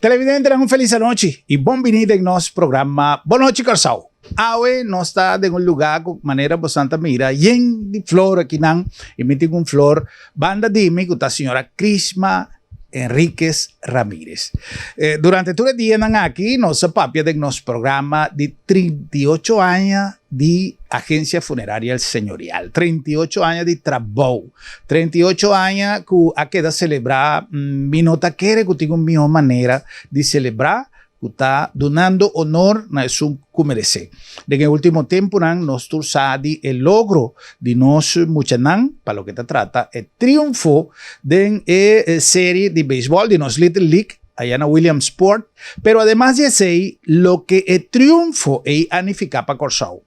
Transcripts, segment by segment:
Televidente, un feliz noche y bienvenido en nuestro programa Boa Noite Corsao. Hoy nos está en un lugar de manera bastante mira, lleno de flor aquí, y me tengo un flor, banda de mí, con la señora Crisma Enríquez Ramírez. Durante todo el día aquí, nos papia de nuestro programa de 38 años de Agencia Funeraria El Señorial, 38 años de trabajo, 38 años que ha quedado celebrar, mi nota quiere que tenga una manera de celebrar, que está donando honor a su que merece. En el último tiempo, nos tursadi el logro de nos muchanan, para lo que te trata, el triunfo de la serie de béisbol de nos Little League, allá en Williamsport, pero además de eso, lo que el triunfo es anificar para Corsao.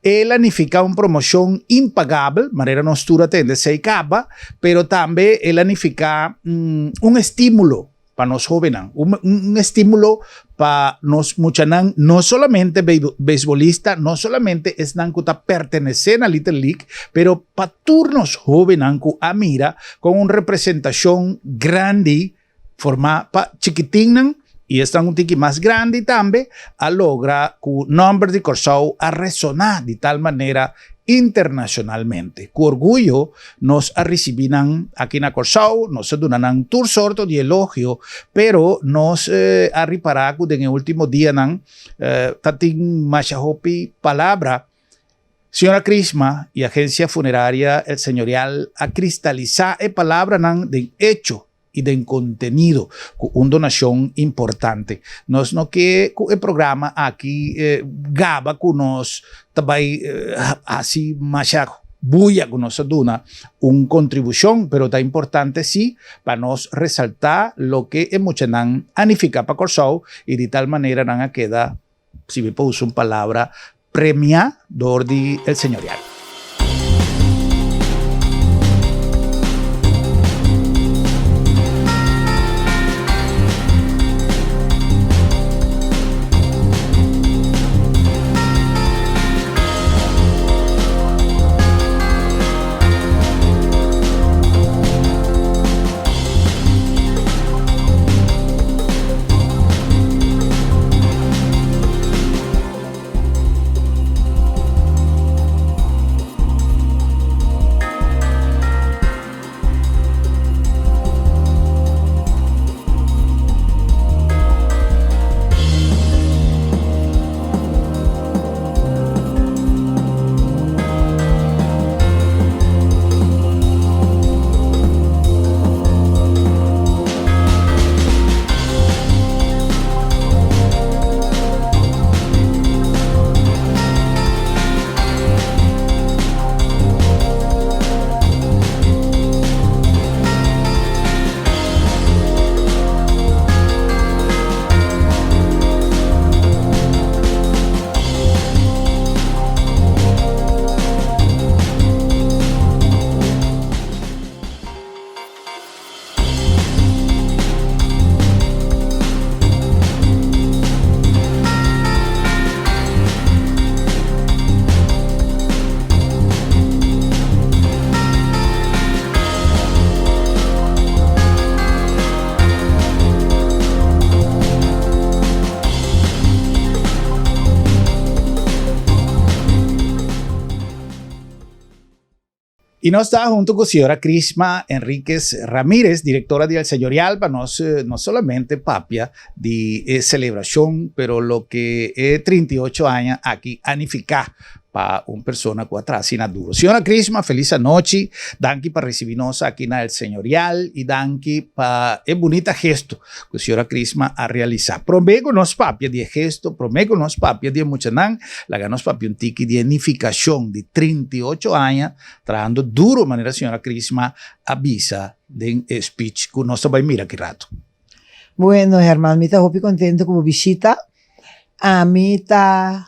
Él anifica una promoción impagable, manera nos atende se acaba, pero también él anifica un estímulo para los jóvenes, un estímulo para los muchanan, no solamente beisbolistas, no solamente es que pertenecen a Little League, pero para turnos jóvenes que mira con una representación grande, forma para chiquitín, y están un tiki más grande también, a logra que el nombre de Corsao a resonar de tal manera internacionalmente. Con orgullo nos recibirán aquí en Corsao, nos donan tour sorto de elogio, pero nos arripará que en el último día tatin machahopi palabra. Señora Crisma y Agencia Funeraria El Señorial a cristalizar la palabra de hecho y de contenido, una donación importante. Nos no que el programa aquí gaba con nos también así machajo bulla con nos dona una contribución, pero está importante sí para nos resaltar lo que emocionan anifica para Corsao y de tal manera a queda, si me puedo usar una palabra, premia de El Señorial. Y nos está junto con la señora Crisma Enríquez Ramírez, directora de El Señorial, para nos, no solamente papia de celebración, pero lo que es 38 años aquí, anificar para una persona que atrasina duro. Señora Crisma, feliz noche. Danke para recibirnos aquí en El Señorial y danke para el bonito gesto que la señora Crisma ha realizado. Promego nos papia de gesto, promego nos papia de muchanan, la nos papia un tiki de unificación de 38 años, trabajando duro manera señora Crisma avisa de speech que nos va a mirar aquí rato. Bueno, hermano, me está muy contento como visita. A mí está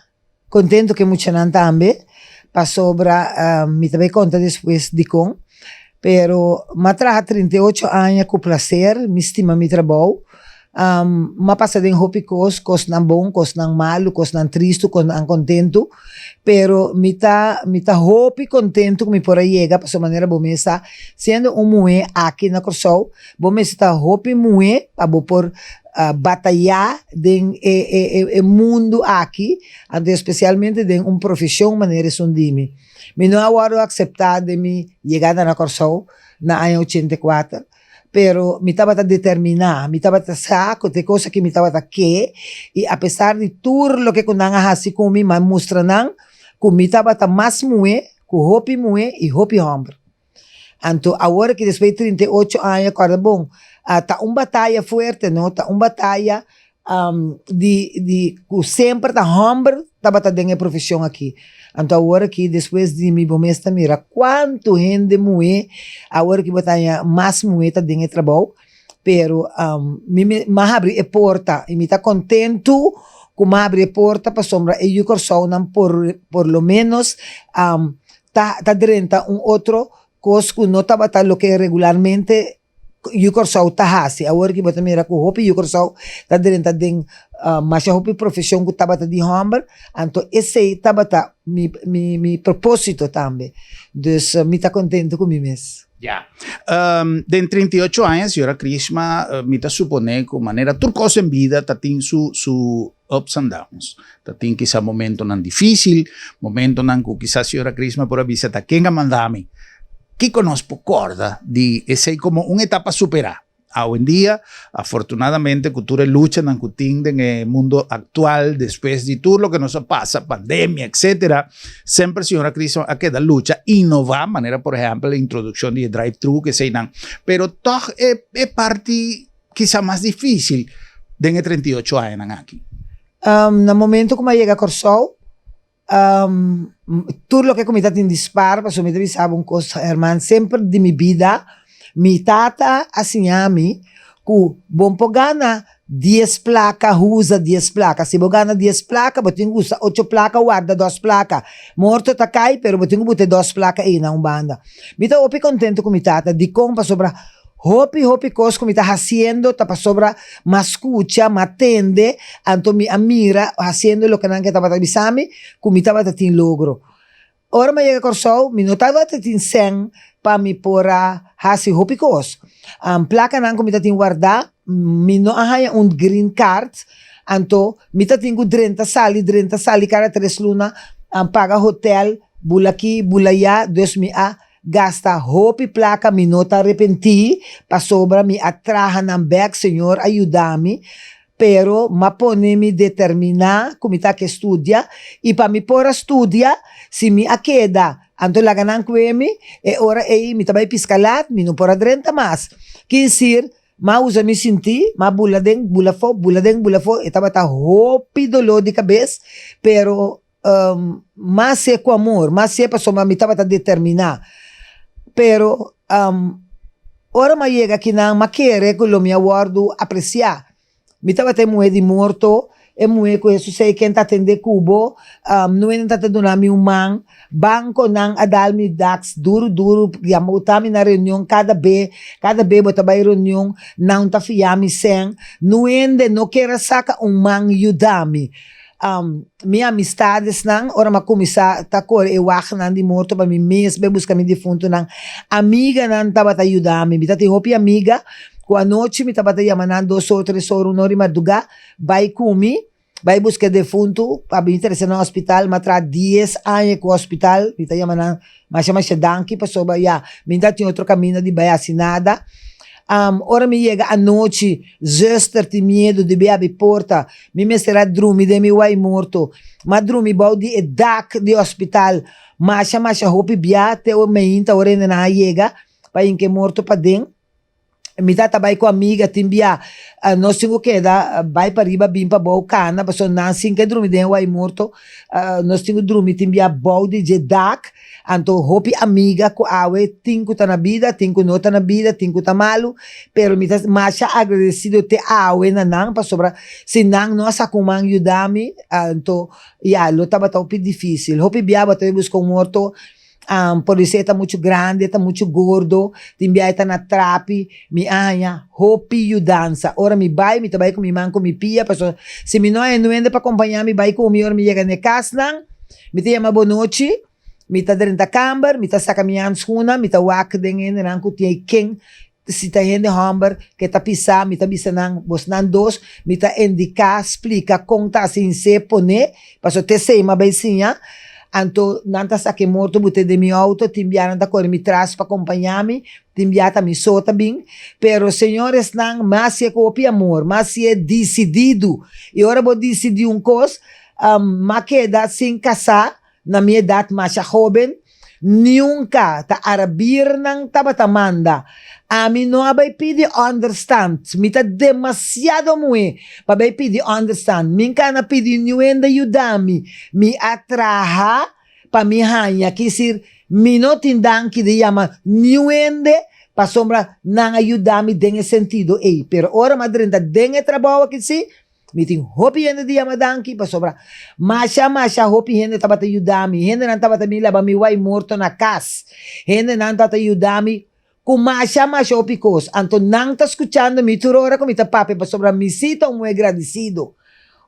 contento que muchanan también, para sobra, me también conta después de con, pero me trajo 38 años con placer, me estima mi trabajo, mapasa din hopi kos ng bom, kos ng malo, kos ng tristo, kos ng contento, pero mita hopi contento kung mi pora llega pa sa manera bomesa, sendo umuwi aqui na Corsol, bomesa ta hopi muwe, abo por batalhar din mundo aqui, ante especialmente din profissão maneira sundimi. Mi não awaro aceitar de mi chegada na Corsol na ano 84, pero mi estaba determinada, mi estaba saco de cosas que mi estaba que, e apesar de tudo lo que kunanga hasi kumi, mas mostranang, kumi estaba mais mue, ku hopi mue e hopi hombre. Então, agora que depois de 38 anos, agora bom, tá batalha forte, não? Tá batalha sempre tá hombre, tá dentro da profissão aqui. Então, agora que depois de me bomesta mira quanto gente moe, agora que batalha mais moe tá dentro do trabalho, pero me abre a porta e me tá contento como abre a porta para sombra e eu corso não por lo menos tá dentro outro coisa que não tá batalha lo que regularmente eu corso tá hasi agora que bota mira com hopi eu corso tá dentro de mas a hopi profissão que tá bata de homem então esse tá bata mi propósito também dus me tá contento com mim mesmo. Ya. De 38 anos, senhora Krishma, me está supone que maneira tudo coisa em vida tem su ups and downs. Tem quizá momento não difícil, momento não que quizá senhora Krishma por avisa tá quem mandame. Que conosco corda de esse como uma etapa superar. Hoy en día, afortunadamente, cultura lucha en el mundo actual, después de todo lo que nos pasa, pandemia, etcétera, siempre, señora Cris, a queda lucha, innovar, manera, por ejemplo, la introducción de drive-thru, que se dan, pero todo es parte quizá más difícil de 38 años aquí. No momento como llega a Corsol, todo lo que comitat en disparo, pues me sabe un cosa, hermano, siempre de mi vida, mi tata asinhami ku bom pogana 10 placa usa 10 placa se bogana 10 placa botinho usa 8 placa guarda 2 placa morto takai pero botinho bote 2 placa aí na umbanda mi tá opi contento com mi tata di compa sobra hopi cos que mi tá haciendo tapa sobra mascucha matende anto mi amira haciendo lo que nan que tapa bisami ku mi taba tin logro ora ma llega Corsol mi notava tin sen pa mi pora hasi hopi kos. Placa nan ko mi tating guarda, mi no ahaya un green card, anto mi tating ko 30 sali, cada 3 luna, paga hotel, bulaki, bulaya, dus mi gasta hopi placa, mi nota arrepenti, pa sobra mi atraha ng back, senyor, ayudami, pero mapone mi determina, kumita que estudia, e pa mi pora studia, si mi akeda, anto laganan kuemi, e ora mi tabay piskalat, mi no pora 30 mas. Kisir, mausa mi sinti, buladeng, bulafo, e tabata hopi dolo di cabeça, pero mas é com amor, mas é para soma mi tabata determinar. Pero ora ma llega aqui na maquere que lo mi aguardo apreciar. Mi tabata muedi morto, e mue ko Jesus say kenta tende kubo nuen tata dunami umang banco nang adal mi dax duro yamutami na reunião cada be bota bay reunião nang tafiami sen nuende no queira saca umang yudami minha amistades nang ora makumisa takor e wach nang di morto pa mi mesmo busca mi defunto nang amiga nang tabata yudami bitati hopi amiga ko anoche mi tabata yamanan 2 ou 3 horas nori maduga vai kumi vai buscar defunto para me interessar no hospital matra 10 anos com o hospital mi ta yamanan mas danki pa soba ya mi tinha outro caminho de vai assinada ora mi chega a noite zuster ti medo de beabi porta mi mesera drumi de mi wai morto ma drumi baudi e dak de hospital mas hopi biate o meinta ora na chega pa inke morto pa den mi tata vai com amiga timbia nós tinha que dar vai para riba bim para boa cana passou não sim que dormir dentro aí morto nós tinha dormir timbia bom de jedak anto hopi amiga com awe tinco tá na vida tinco não tá na vida tinco tá malo pero mi tata macha agradecido te awe na nang para sobra se nang nossa kumang yudami anto ya lo tava tão difícil hopi biaba te buscou morto Por isso está muito grande, está muito gordo, timbia está na trapi, mi anya, hopi you dança. Ora mi vai, mi trabalho com mi man, com mi pia, paso, se mi não é nuende para acompanhar mi vai com mi, ora mi chega na casa, mi te chama bonochi, mi ta dentro da camber, mi ta saca mi handschoenen, mi ta wak dingen, en dan kuti ai king, si ta hende hamber, que ta pisa, mi ta bisa nang, bos nan dos, mi ta indica, explica, conta assim se pone, paso te sei ma baisinha, anto nanta sa che morto bute de mi auto timbiana da cor mi tras pa acompanhar-me timbiata mi sota bem pero senhores nang mas é copi amor mas é decidido e ora vou decidir cos ma queda sem casar na minha idade mais jovem nunca ta arabir nang tabatamanda a mim não vai pedir understand me tá demasiado muito para pedir understand me cana pedir nuenda ayudami me atraha para me hanha que ser me não tindang que de chama nuende para sombra não ayudami denge sentido ei pero ora madrinda denge trabalho que se me tem hopi hende de chama danki para sombra masha hopi hende tabata ayudami hende não tabata me leva me vai morto na casa hende não tabata ayudami kumasha opicos, anto nang ta escuchando mi turora como ta papi pa sobra mi sita muy agradecido.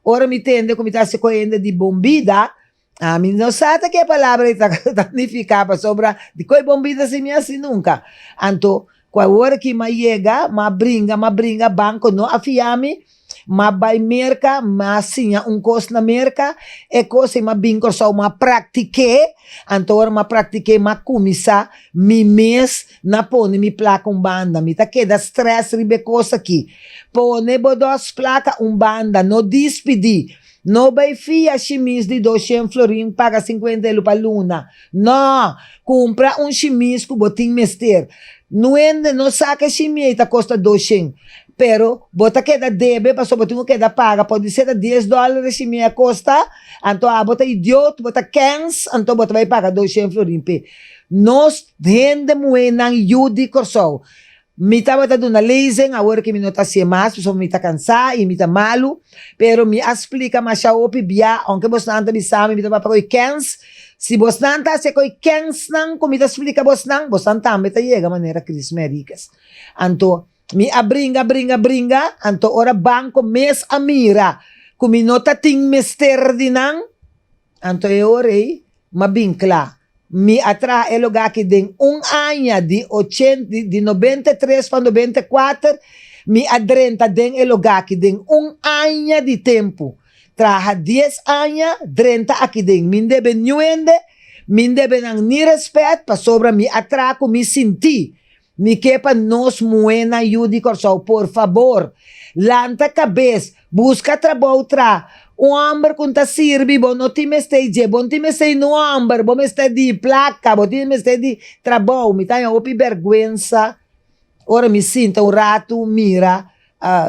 Ora mi tende como ta se coende di bombida, a mi no sata que palavra ta significa pa sobra di coi bombida se mi assim nunca. Anto qua ora que ma llega, ma bringa banco no afiami, ma vai merca, ma sinha cos na merca, e cosa ma binco só ma pratique, antora ma pratique ma kumisa, mi mes na pone mi placa banda, mi ta queda stress ribe cosa aqui. Pone bodos placa banda, no despedi. No vai fia chimis de 200 florin, paga 50 euro pa luna. No, compra chimis com botim mester. No saca chimis, ta costa 200. Pero, bota queda debe, passou botinho queda paga, pode ser $10 se minha costa, então bota idiota, bota 15, então bota vai pagar 200 florin pe. Nós rende moenan yudi corso. Mi tava tá dando leisen, agora que mi nota se mais, pessoa mi tá cansada e mi tá malo, pero mi explica mais a opi bia, aunque você não tá bisame, mi tá para 15, se você não tá se coi 15 não, como mi tá explica você não também tá chega maneira Cris Mericas. Então mi abringa, anto ora banco mes amira, kumi nota ting mester dinang, anto e orei, mabincla. Mi atra e lugar que den anya di 93 para 94, mi adrenta den e lugar que den anya di tempo. Traha 10 anya, 30 aqui den. Min debe nuende, min debe nang ni respeto, pa sobra mi atra ko mi sinti. Mi quepa nos muena yudi corso, por favor. Lanta cabeça, busca trabalho tra. O homem com ta sirvi, bom não te mestei, bom te mestei no homem, bom mestei de placa, bom te mestei de trabalho, me tenho opi vergüenza. Ora me sinto rato, mira,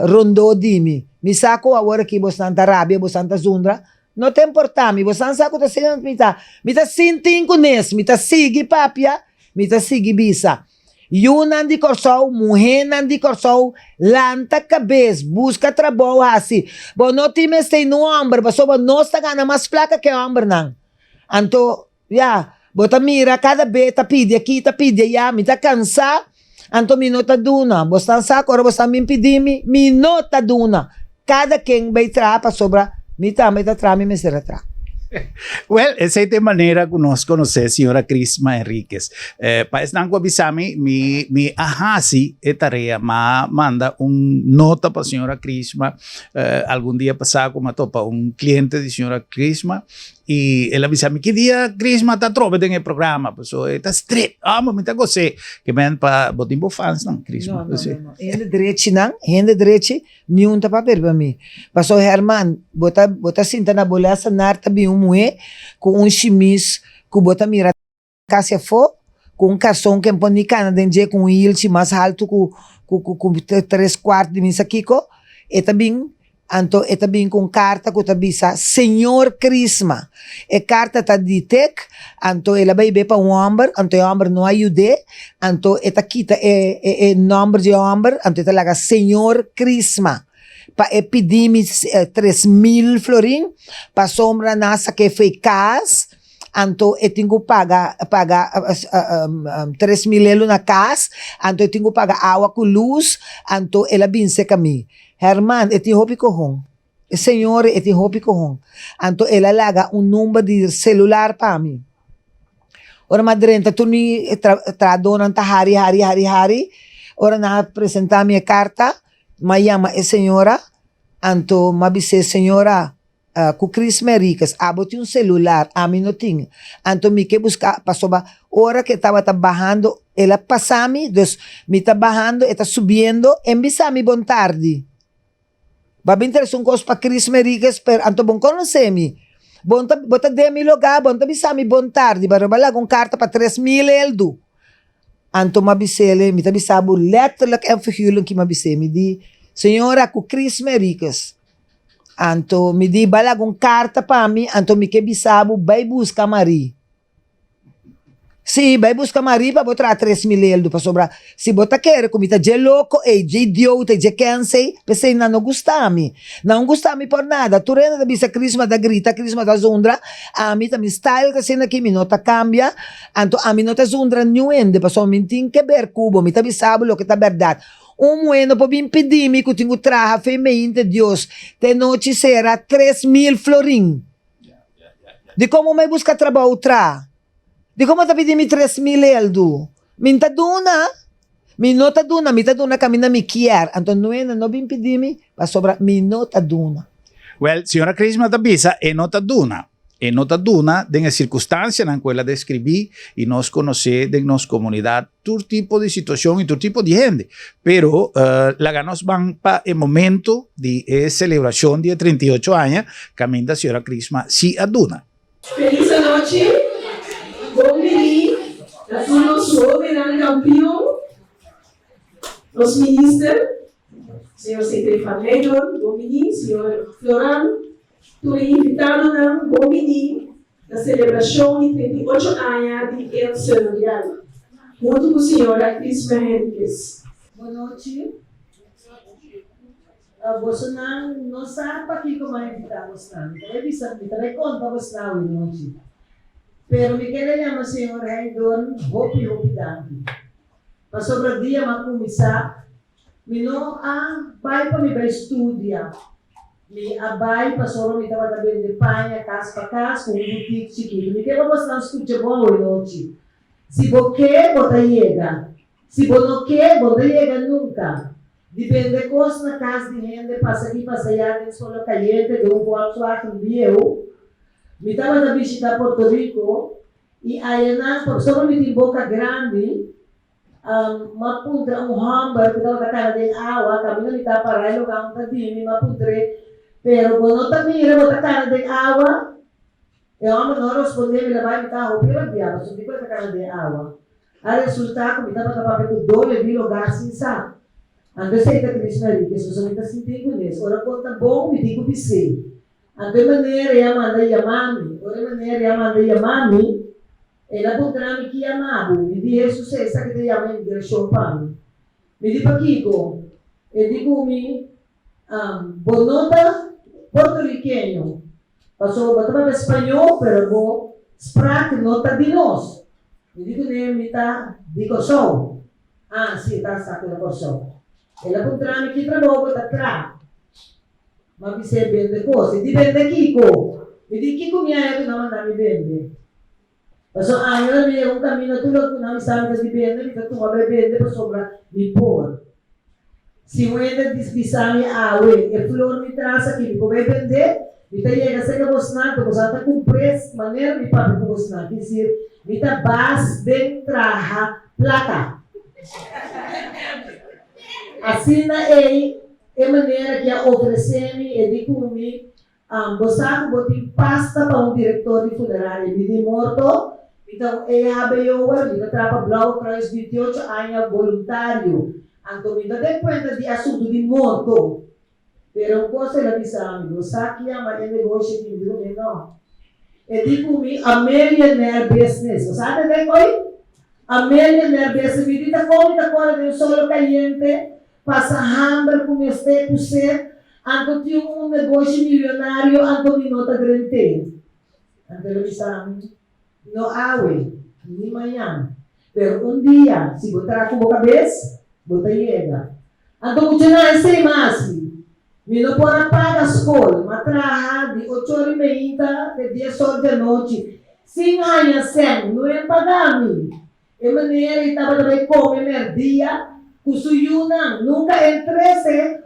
rondou de mim. Me saco agora que você tanta rabia, você tanta zundra. Não tem importância, você não saco tá sendo me tá sentindo com isso, me tá sigue papia, me tá sigue bisa. Yunan di corso, muhenan di corso, lanta cabeça, busca trabalho assim. Bom, não te mestei no homem, mas só não está ganhando mais placa que o homem não. Então, bota mira, cada vez tá pedindo aqui, tá pedindo, me tá cansado. Então, me nota duna. Você tá saco, agora você me pedir, me nota duna. Cada quem vai trapa sobra, me tá trapa, me será trapa. Well, esa es de manera que nos conoce, señora Crisma Enríquez. Para estar con Bisami, mi ajasi tarea manda un nota para señora Crisma. Algún día pasado, como topa un cliente de señora Crisma y él avisame que día Crisma está trove en el programa. Pues está street. Me está gose que me dan para botimbo fans, ¿no? Crisma. No. Hende direito, nenhum tá para para mim. Passou Herman, bota cinta na bolsa, narta bem moe com chimis, com bota mira casa fo, com calção que põe cana dentro com ilchi mais alto com 3/4 de missa kiko, e também anto e também com carta que tabisa Senhor Crisma. E carta tá de tec, anto ela vai be para homem, anto o homem não ajude, anto eta quita e nome de homem, anto eta laga Senhor Crisma. Pa pedir-me 3.000 florin, pa sombra nasa que foi cas, anto eu tenho paga 3 mil na casa, anto eu tenho paga água com luz, anto ela binse kami. Herman, eu tenho hopi kohong. Senhor, eu tenho hopi kohong. Anto ela laga número de celular para mim. Ora madrenta, tu ni tradonan ta hari. Ora na apresentar minha carta, mayama senhora, anto mabise senhora, ku Chris Mericas, aboti celular, ami no ting. Anto mi que buscar, pasoba, ora que estava trabajando, ela passami, dus mi trabajando, está subindo, embisami bon tarde. Babi interessa coisa para Chris Mericas, per anto bon conoscemi. Bota demi lugar, bonta bisami bon tarde, barabala com carta para 3 mil eldo. Anto mabisele, mi tabisabu letterlijk en figuurlijk ki mabisemi di, senhora ku Chris Mericas. Anto mi di bala com carta para mim, anto mi que bisabu vai buscar Mari. Sim, vai buscar Mari para botar 3 mil eldo para sobrar. Se bota querer comida de louco, de idiota, de cansei, pensei não gostami. Não gostami por nada. Tu renda da bisa crisma da grita, crisma da zundra, a mim também style que sendo aqui, minota cambia, anto a minota zundra nuende, passou me tem que ver cubo, mi tabi sabe lo que tá verdade. Bueno po impedimi que tenho traja femente Deus, de noite será 3 mil florin. De como me busca trabalho tra? Di como ta pidi mi 3 mil eldo. Minta duna. Minota duna kami na mi kier. Anton nuena no bin pidimi pa sobra minota duna. Well, signora Crisma Tabisa, e nota duna delle circostanze in quella describí y nos conoce de nos comunidad todo tipo de situación y todo tipo de gente. Pero la ganos van pa el momento de celebración de 38 años, caminda signora Crisma si aduna. Feliz noche. Bom menino, a tu nosso soberano campeão, os ministros, senhor secretário, bom menino, senhor Florano, tu é invitado na bom menino, da celebração de 38 anos de El Celular, junto com a senhora Crisma Henriques. Boa noite. Você não sabe para que como invitamos tanto. Eu disse, me trae conta você na noite. Pero me queda llama senhor Raidon, hopi danki. Pa sobra dia ma kumisa, mi no vai pa mi vai studia. Mi abai pa sobra mi tava tabendo de panha, cas pa cas, com boutique chiquito. Mi queda você não escuta bom hoje noite. Se você bota chega. Se você não quer, bota chega nunca. Depende coisa na casa de gente, passa aqui, passa allá, tem solo caliente, de Volkswagen viejo. Mi estaba a visitar Puerto Rico e aí por sobre mi tem boca grande, mapuntre hamburger que estava na cara de água, caminho mi estava para aí lugar onde tinha, mapuntre, pero quando tá mira botar cara de água, eu amo não responder me levar mi carro pela via, mas tipo da cara de água. A resultado mi estava para com dois de lugar assim sabe. Ando sei que Cristo ali, que se você está sentindo nisso, ora conta bom me digo você. Ante maneira ya manda yamami, ora maneira ya manda yamami, ela potrà mi chiamavo, mi di Jesus essa che ti chiama in direzione pani. Mi di Paquico, e di cumi, bonota portorriqueño, passou batava espanhol, pero bo sprach nota di nos. Mi dico ne mita di Kosovo. Sì, sta stato da Kosovo. Ela potrà mi chi trabogo da tra. Ma mi sei vende cose, dipende Kiko. Mi di Kiko mi hai detto no, mi vende. Ma so io mi un cammino tu lo non mi sa che dipende, mi tu ma vende per sopra mi por. Si vuole dispisami awe e flor mi trasa che mi può vende, mi taglia che se che bosnato, cos'altro con prezzo, maniera mi papi con bosnato, decir, mi ta bas dentraha plata. Assim é maneira que a oferecemos e de comer, você botar pasta para diretor de funerária, de morto, então ele trabalha Blau Cross 28 anos voluntário, então me dá conta de assunto de morto, pero coisa ela disse a mim, você que ama é negócio que me digo não, e de comer a millionaire business, você sabe de coi? A millionaire business me diz como está fora de solo caliente. Passa hamburger com este você, anto tinha negócio milionário, anto minota grande. Anto ele sabe, no awe, ni mañana. Pero un día, si botar con boca vez, bota llega. Então, o não é sem mais. Me não pode pagar a escola, mas trabalha de 8h30 de 10 horas da noite. Sem ganhar sem, não é pagar-me. É maneira que estava também comendo dia, com suyuna, nunca entrei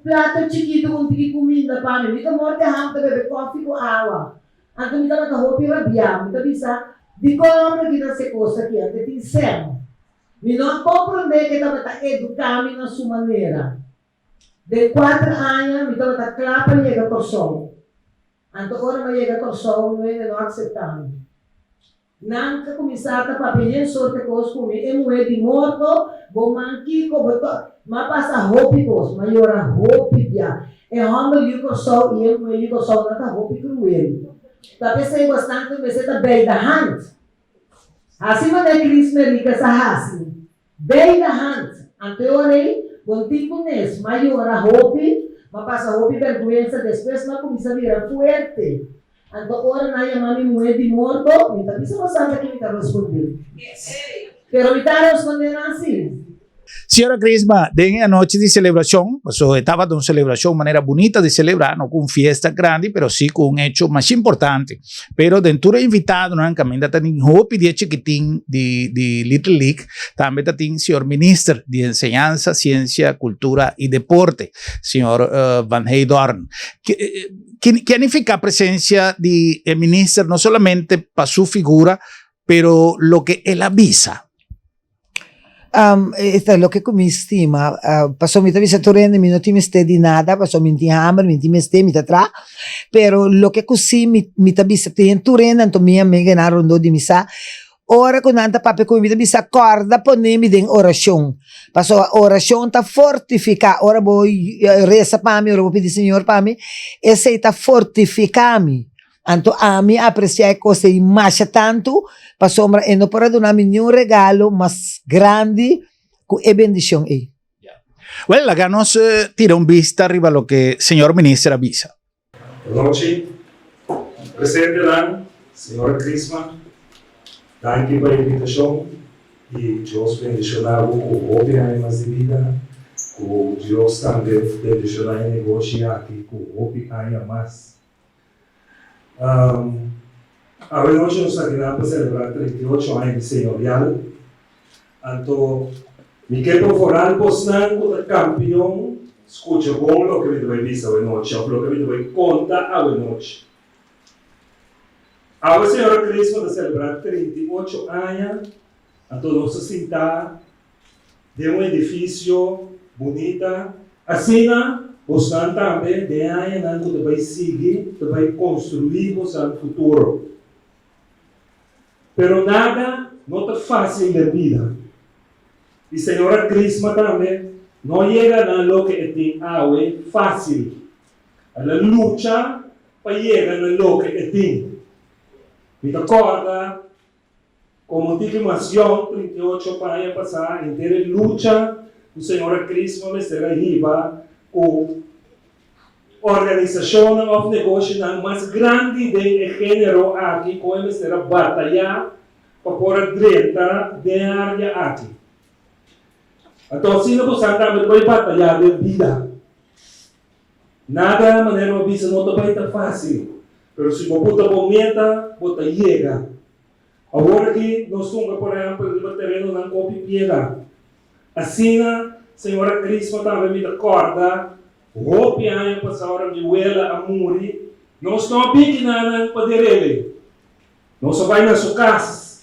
prato chiquito com comida para mim. Então, morte rampa beber coffee com água. Então, me dá uma roupa rabiar, me dá bisa, de como que não se costa aqui, até tem sem. Me não compreender que estava educando na sua maneira. De 4 anos, me estava claro para chegar ao sol. Então, agora me chega ao sol, não é não aceitando. Nunca começar a papelhar sorte coisas comigo. Eu morri de morto, vou manquir, mas passa roupa coisas, mas eu era roupa já. É onde eu o sol e eu morri o sol, não está roupa cruel. Tapi saya bastante me está bem da hand. Assim mas é Cris Merica essa assim. Bem da hand. Anteorei, bom tipo nesse, maior a roupa, mas passa roupa vergonha depois mas começa a virar forte. Então agora na minha mãe mulher de morto, então isso não sabe que me está respondendo. Pero me está respondendo assim. Senhora Crisma, de a noite de celebração, estava de uma celebração, uma maneira bonita de celebrar, não com festa grande, mas sim com um hecho mais importante. Pero dentro do invitado, não também tem hope de chiquitín de Little League, também tem o senhor ministro de Enseñanza, Ciência, Cultura e Deporte, senhor Van Heydorn. Que significa a presença do ministro, não somente para sua figura, pero lo que él avisa. Lo que mi stima, pasó mi visa torrente, mi no ti meste di nada, pasó mi ti hammer, mi ti meste, mi tra, pero lo que così mi visa ti in torrente, anto mi amiga na rondo di misa, ora con tanta pape con mi visa corda, ponemi den orazione, pasó orazione ta fortifica, ora voy resa pa mi, ora voy pedir Signor pa mi, e sei ta fortificami. Anto a mim apreciar cose e mais tanto para sombra e não pode dar nenhum regalo mais grande que a bendição aí. Well, acá nos tira un vista arriba lo que el señor ministro avisa. Boa noite, presidente Lan, senhora Crisma, danke pela invitação e Deus bendicionar o hobby mais de vida, que Deus também bendicionar o negócio aqui, que o hobby ainda mais. A noite nós aqui para celebrar 38 anos de senhorial, então me quero forar postando campeão, escuta bom o que me vai dizer a noite, o que me vai contar a noite. A senhora Crisma vai celebrar 38 anos, então nós sentar de um edifício bonita, assim você também de aí não vai seguir, vai construir o seu futuro. Pero nada não é fácil na vida. E senhora Crisma também não chega na lo que tem algo fácil. Ela luta para chegar na lo que tem. Me acorda como intimação 38 para passar inteira luta. O senhora Crisma me será riba o organização of negócio mais grande de gênero aqui, com eles será batalhar para pôr direita da área aqui. Então, se não você também vai batalhar de vida. Nada maneira de vida não vai estar fácil, mas se você botar meta, você chega. Agora que nós estamos, por exemplo, no terreno na Copipieda, assim senhora Crisma também me acorda, roupa aí para a hora de ela a muri, não estão bem nada para ele. Não só vai na sua casa,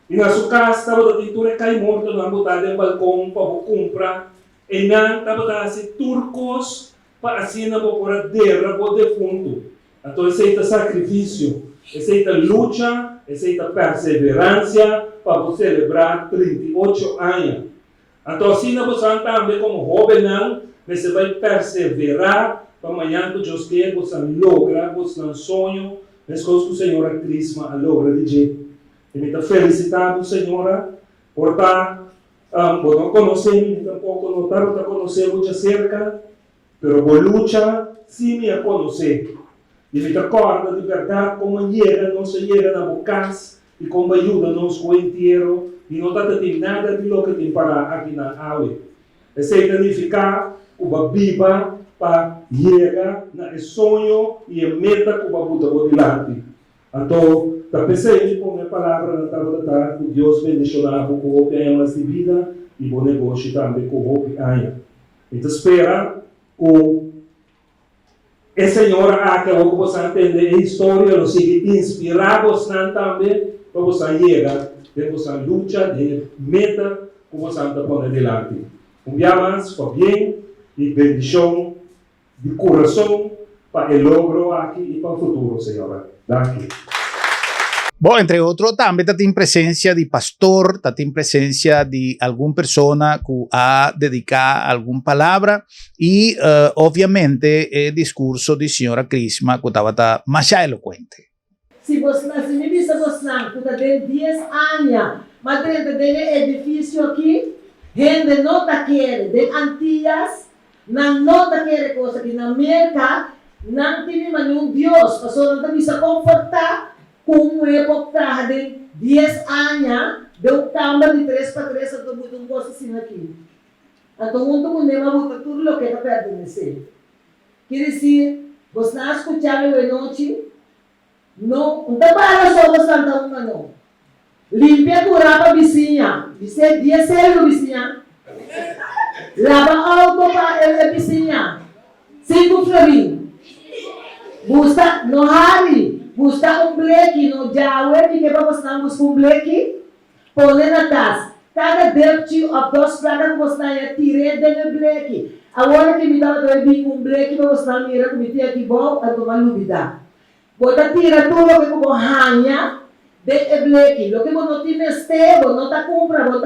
e na sua casa estava a tintura cai morto na botada de balcão para comprar, e não estava assim turcos para assim na poporadeira para o defunto. Então aceita sacrifício, aceita luta, aceita perseverança para você celebrar 38 anos. Então, assim, você também como jovem, você vai perseverar para amanhã que Deus quer, você logra, você sonho, mas coisas que o Senhor Crisma logra de jeito. E me está felicitando, Senhora, por estar, não conhecer, tampouco não está conhecer muito cerca, mas vou lutar, sim, me a conhecer. E me acorda de verdade como chega, não se chega na boca, e como ajuda-nos com o inteiro e não está tendo nada de lo que tem para aqui na água. É significar uma biba para chegar na sonho e a meta que vai botar por delante. Então, está pensando com a palavra na tábua da tarde, que Deus bendicionar com o que é mais de vida e bom negócio também com o que é. Então, espera que a senhora aqui que você entender a história, não siga inspirar você também, para você chegar, de você luta, de meta que você está pondo delante. Um dia mais, foi bem e bendição de coração para o logro aqui e para o futuro, senhora. Daqui. Bom, entre outros, também tem presença de pastor, tem presença de alguma pessoa que ha dedicar alguma palavra e, obviamente, o discurso de senhora Crisma que estava mais eloquente. Se me visse você, que tem 10 anos, mas dentro dele edifício aqui, gente não está querendo, de Antillas, não está querendo coisa que na América, não tem nenhum Deus, a pessoa não está confortar com uma época de 10 anos, de um câmara de 3 para 3, então muito um gosto assim aqui. Então, muito problema, muito tudo o que está perto. Quer dizer, você não escutar a noite, não para só você cantar uma não. Limpia curar para a vizinha, dia cedo vizinha. Lava auto para a vizinha. 5 florinhos. Busca no hari. Busca bleque no jawe, que para você não buscar bleque, põe na casa. Cada depth of 2 placas que você não tira dentro do bleque. Agora que me dá bleque, para você não mira como tem aqui bom, a tomar lubida. Bota tira tudo o que você hanha dentro do bleque. O que você não tem neste, você não está comprando, você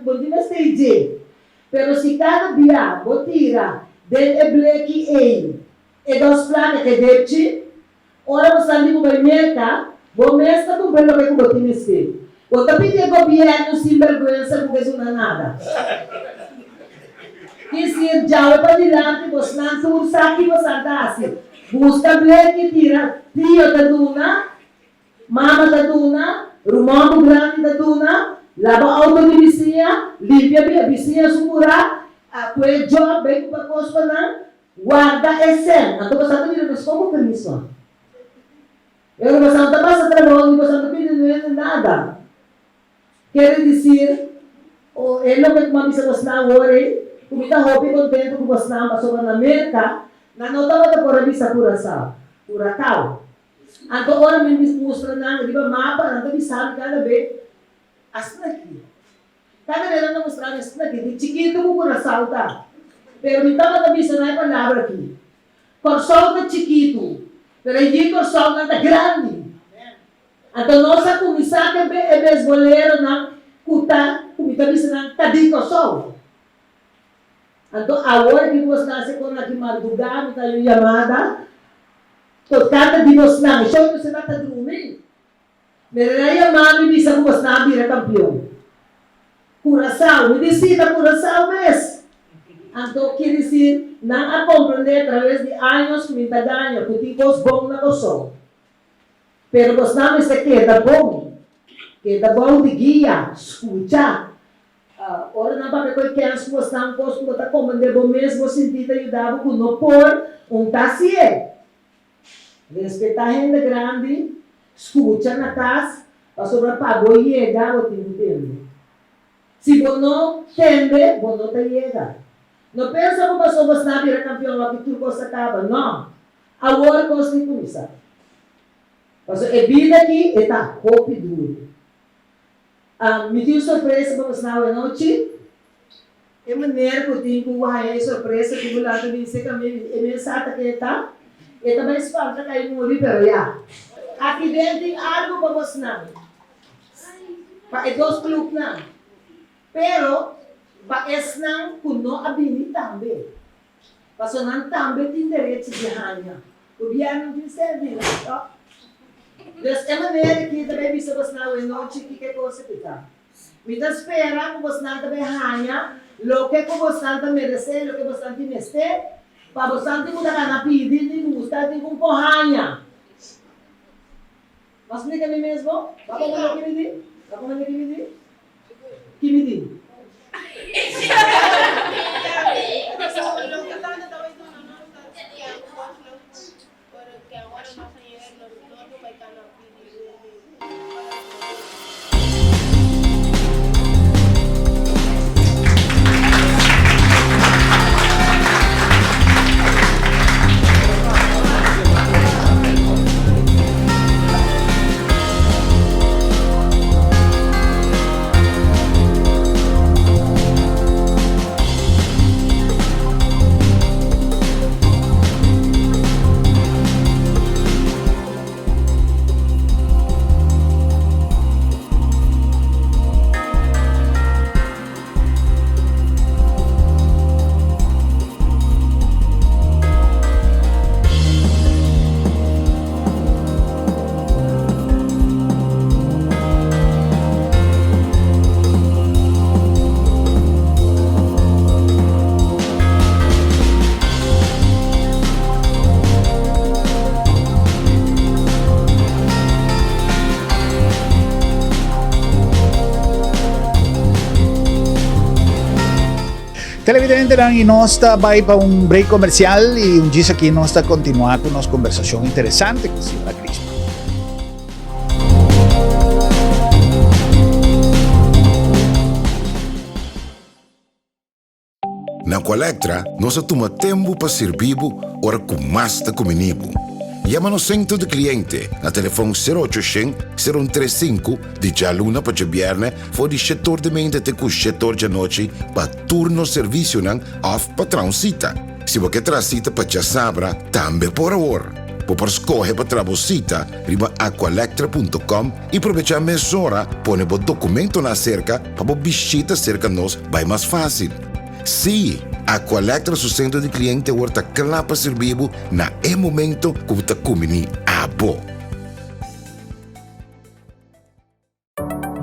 não tem neste. Pero se cada dia você tira dentro do bleque e 2 placas que depth, ora você anda com o mercado, você está comprando o que você tem neste. Você pede ao governo sem vergonha, porque isso não é nada. Que se já vai para diante, você não tem um saco que você anda assim. Busca bleque, tira, tio da duna, mama da duna, rumão grande da duna, lava auto de vizinha, limpia a vizinha segura, com o job, bem para a guarda esse. Então você está pedindo como permissão. Eu não estou passando trabalho, não estou pedindo nada. Quer dizer, ele não quer que você não ore, como está hobby contente com você não passou na América, não estava por a vista Curacao. Então, agora me mostra na mapa, não está sabe cada vez, assim aqui. Cada vez não mostrar assim aqui, de chiquito com Curacao tá. Pero me estava na vista na palavra aqui. Corsol está chiquito, pero aí Corsol está grande. Então, nossa comissão é beisboleiro na kuta, comida vista na tadiko sol. Então, agora que você nasce com a madrugada, está aí chamada, cada dia você nasce, só que você está dormindo. Mas aí a mãe disse que você não vira campeão. Curaçao, me disse que Curaçao mesmo. Então, quer dizer, não a compreender através de anos que me está ganhando, que tem coisas boas na pessoa. Pero você não se queda bom de guia, escutar. Ora não para que quer que você não possa botar como de bom mesmo sentir ajudar com não por tassier. Respeitar a gente grande, escuta na casa, para sobre pago e chegar o tempo. Se você não entende, você não chega. Não pensa que você não vira campeão aqui tudo você acaba, não. Agora você tem que começar. Porque a vida aqui está roupa duro. Me tive surpresa para você na noite. É maneira que eu tenho que uma surpresa que eu lá também sei que a minha sata que está. E também se fala que eu morri para já. Aqui dentro tem algo para você não. Para 2 clubes não. Pero para esse não, que não abrir também. Porque não também tem direito de ganhar. O governo tem serviço. Então, é maneira que também vista você na noite que coisa que está. Me dá espera que você não também ganha, o que você não merece, o que você não merece, para você não ter que pedir, nem buscar, nem com ganha. Mas explica a mim mesmo. Vamos lá, Kimidi. Vamos lá, Kimidi. Kimidi. Televidente lang inosta vai para un break comercial y un gis aquí inosta continuar con una conversación interesante con la señora Crispa. Na Colectra, nós toma tempo para servir ora com mais da comunibo. Llama no centro de cliente na telefone 0800-035 de jaluna para viernes for de setor de mente até com setor de noite para turno serviço nan off patrão cita. Se você traz cita para já sabra, também por hora. Por escolher para trabalhar riba aqualectra.com e aproveitar mais hora pôr o documento na cerca para visita cerca nós vai mais fácil. Sim, a Colectra su centro de cliente worta clapa servibo na e momento que você comini abo.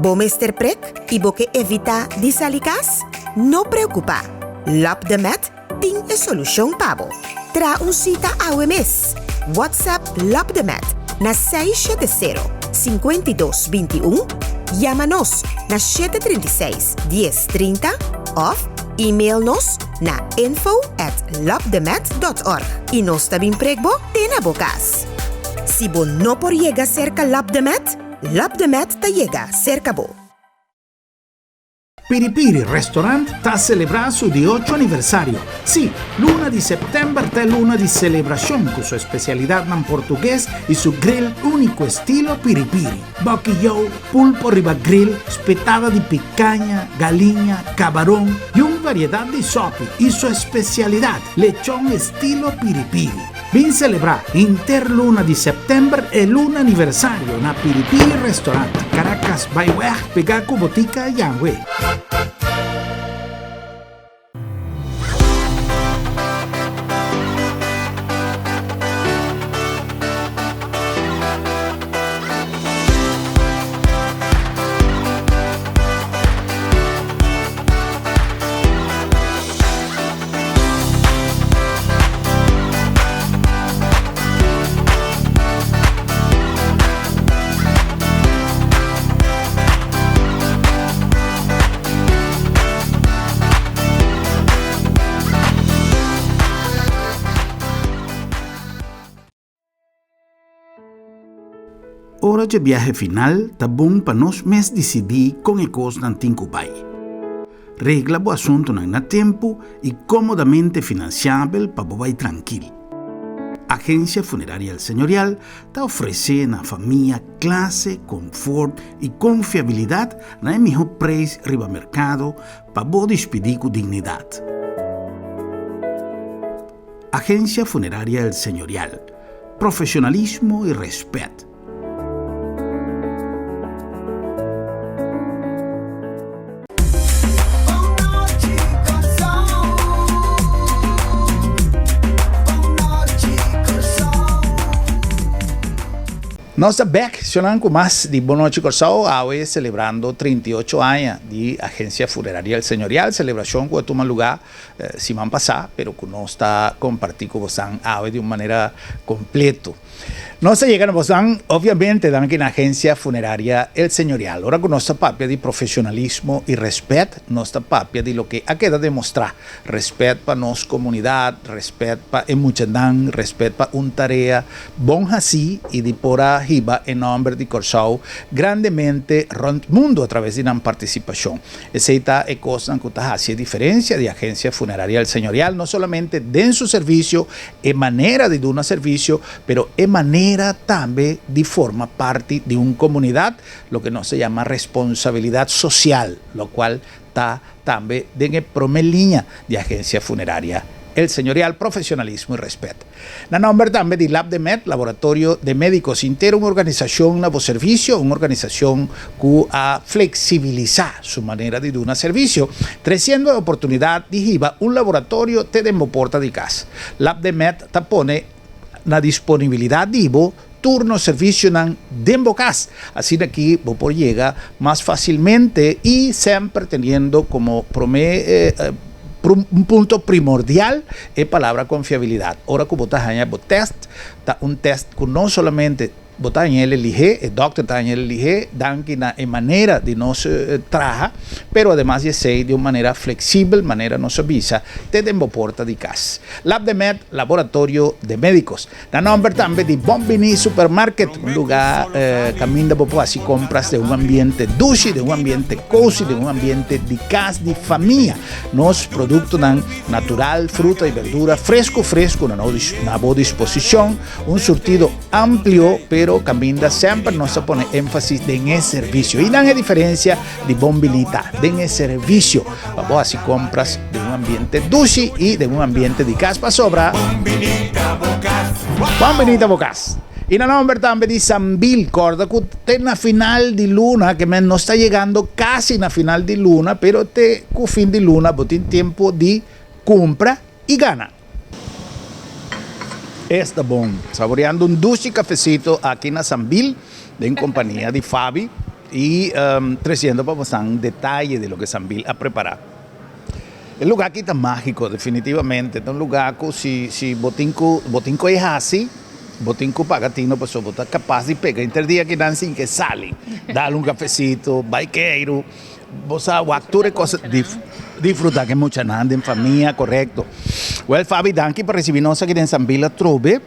Bom Mr. Prek e boque evita disalikas? No preocupa. LabDemet tem a solução pabo. Tra un cita AWMS. WhatsApp LabDemet na 670-5221. Llama-nos na 736-1030 of e-mail-nos na info@labdemet.org e nos tabing pregbo tena bokas. Si bo no por llega cerca LabDemet, LabDemet ta llega cerca bo. Piripiri Restaurant sta celebrando su 18 aniversario. Sì, luna di settembre è luna di celebrazione con sua specialità in portoghese e su grill unico stile piripiri. Bocchillo, pulpo riba grill, spettata di picanha, galinha, camarón e una varietà di soppi e sua specialità, lechon stile piripiri. Vin celebrar inter luna di settembre e luna anniversario na Piripiri Restaurant, Caracas, Bayweg, Pegaco, Botica, Yangwe. Hora de viaje final, tá bom para nós mesmos decidir com a coisa não tem que vai. Regla o assunto na tempo e comodamente financiável para vai tranquilo. Agência Funerária El Señorial está oferecendo à família classe, conforto e confiabilidade na melhor preço riba mercado para você despedir com dignidade. Agência Funerária El Señorial. Profissionalismo e respeito. Nós estamos back, com mais de Boa Noite Corsao, hoje celebrando 38 anos de Agência Funerária El Señorial, celebração que toma lugar semana passada, pero que nós está compartindo com vocês hoje de uma maneira completa. Nós chegamos a vocês, obviamente, aqui na Agência Funerária El Señorial. Ora com nossa papia de profissionalismo e respeito, nossa papia de lo que ha queda demonstrar respeito para nossa comunidade, respeito para o muchachão, respeito para uma tarefa bom assim e de por arriba em nome de Corsao grandemente rond mundo através de uma participação. Essa é a coisa que faz a diferença de Agência Funerária El Señorial, não somente de seu serviço, é maneira de dar um serviço, pero é maneira também de formar parte de uma comunidade, lo que se chama responsabilidade social, lo qual está também em primeira linha de Agência Funerária El Señorial, profissionalismo e respeito. Na nome também de LabDeMed, Laboratório de Médicos Inteiro, uma organização novo serviço, uma organização que a flexibilizar sua maneira de dar serviço, trazendo a oportunidade de riba um laboratório te demo porta de casa. LabDeMed te pone na disponibilidade de turno serviço nan dentro casa. Assim daqui vos por llegar mais facilmente e sempre teniendo como um ponto primordial é a palavra confiabilidade. Ora que você ganha o teste, tá teste que não somente botar em ele elige, o doctor está em ele elige, dan que na maneira de nos traja, pero además de ser de uma maneira flexível, maneira nos avisa, te demo porta de casa. LabDeMed, Laboratório de Médicos. Na nome também de Bombini Supermarket, um lugar caminho para fazer compras de um ambiente dulce, de um ambiente cozy, de um ambiente de casa, de família. Nos produtos natural, fruta e verdura, fresco, na boa disposição, um surtido amplo, pero Caminda sempre nos pone énfasis en el servicio y dan la diferencia de Bombilita, en el servicio. Vamos a hacer compras de un ambiente dulce y de un ambiente de casa para sobra. Bombinita Bocas. Y na nombre también de Sambil, corda que está na final de luna, que no está llegando casi na final de luna, pero te con fin de luna, botín tiempo de compra y gana. Está bom, saboreando um dulce cafecito aqui na Sambil, em companhia de Fabi, e trazendo para vocês um detalhe de lo que Sambil ha preparado. O lugar aqui está mágico, definitivamente. É um lugar que se botinco é assim, botinco pagatino, pessoa está capaz de pegar entre dia que não assim que sale, dar um cafecito, baiqueiro, você actua coisas disfrutar que mucha nada en familia, correcto. Well, Fabi, danke por recibirnos aqui em Sambil Trobe.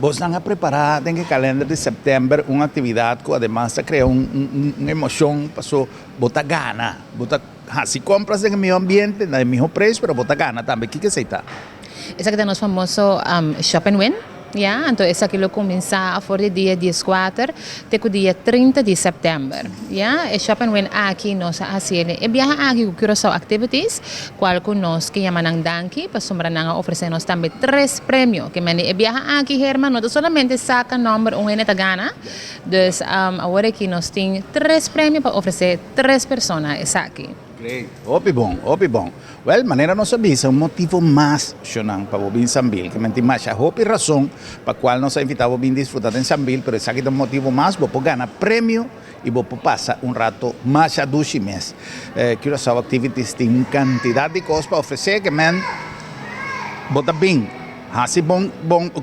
Vos van a preparar en el calendário de setembro uma atividade que además crea uma emoção, passou, bota gana, se compras en el mismo ambiente, no el mismo preço, pero bota gana também. ¿Qué se está? Esse aqui é nosso famoso Shop and Win. Yeah, então esse aqui começa a for dia 14 até o dia 30 de setembro. Yeah, e Shop and Win aqui nós fazemos e viaja aqui com Curaçao Activities, qual que nós que chamamos Danki, para sombra nanga oferecemos também 3 prêmios, que mani e viaja aqui hermano, não solamente saca número um neta gana, dus agora aqui nós tem 3 prêmios para oferecer 3 pessoas essa aqui. Great. Opi bom. Well, maneira nos avisa um motivo mais chonang para o vir Sambil, que menti mais a hope razão para qual nos invitado a vir disfrutar em Sambil, pero esse aqui é um motivo mais, vou ganhar prêmio e vou passar um rato mais a 12 meses. Curaçao Activities tem quantidade de coisas para oferecer que bota bem. Assim bom